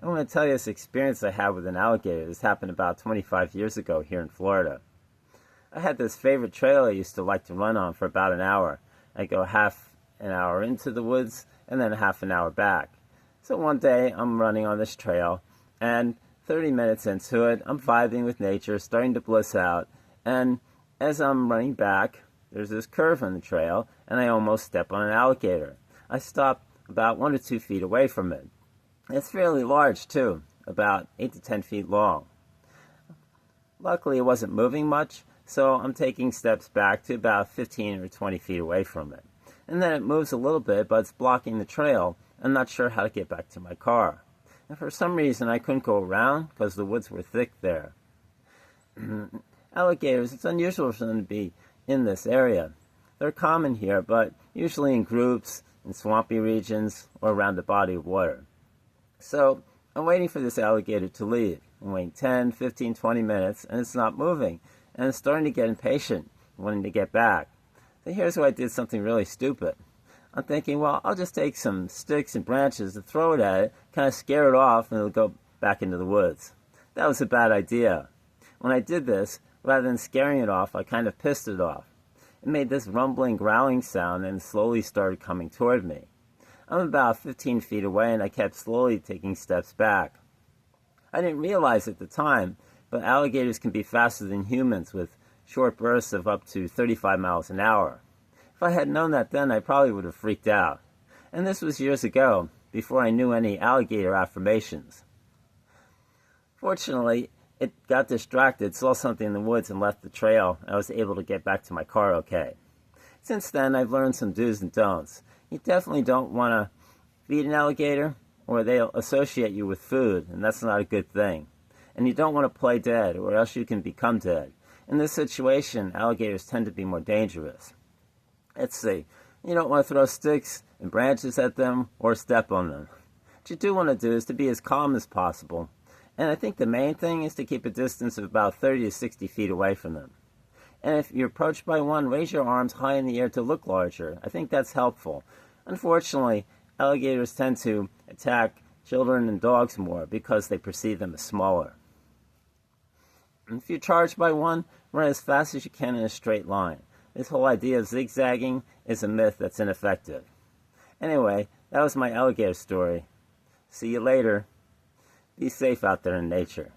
I want to tell you this experience I had with an alligator. This happened about 25 years ago here in Florida. I had this favorite trail I used to like to run on for about an hour. I'd go half an hour into the woods and then half an hour back. So one day I'm running on this trail, and 30 minutes into it, I'm vibing with nature, starting to bliss out, and as I'm running back, there's this curve on the trail, and I almost step on an alligator. I stop about 1 or 2 feet away from it. It's fairly large, too, about 8 to 10 feet long. Luckily, it wasn't moving much, so I'm taking steps back to about 15 or 20 feet away from it. And then it moves a little bit, but it's blocking the trail. I'm not sure how to get back to my car. And for some reason, I couldn't go around because the woods were thick there. Alligators, it's unusual for them to be in this area. They're common here, but usually in groups, in swampy regions, or around a body of water. So I'm waiting for this alligator to leave. I'm waiting 10, 15, 20 minutes, and it's not moving. And I'm starting to get impatient, wanting to get back. So here's where I did something really stupid. I'm thinking, well, I'll just take some sticks and branches and throw it at it, kind of scare it off, and it'll go back into the woods. That was a bad idea. When I did this, rather than scaring it off, I kind of pissed it off. It made this rumbling, growling sound and slowly started coming toward me. I'm about 15 feet away, and I kept slowly taking steps back. I didn't realize at the time, but alligators can be faster than humans with short bursts of up to 35 miles an hour. If I had known that then, I probably would have freaked out. And this was years ago, before I knew any alligator affirmations. Fortunately, it got distracted, saw something in the woods, and left the trail. I was able to get back to my car okay. Since then, I've learned some do's and don'ts. You definitely don't want to feed an alligator, or they'll associate you with food, and that's not a good thing. And you don't want to play dead, or else you can become dead. In this situation, alligators tend to be more dangerous. Let's see. You don't want to throw sticks and branches at them or step on them. What you do want to do is to be as calm as possible. And I think the main thing is to keep a distance of about 30 to 60 feet away from them. And if you're approached by one, raise your arms high in the air to look larger. I think that's helpful. Unfortunately, alligators tend to attack children and dogs more because they perceive them as smaller. And if you're charged by one, run as fast as you can in a straight line. This whole idea of zigzagging is a myth that's ineffective. Anyway, that was my alligator story. See you later. Be safe out there in nature.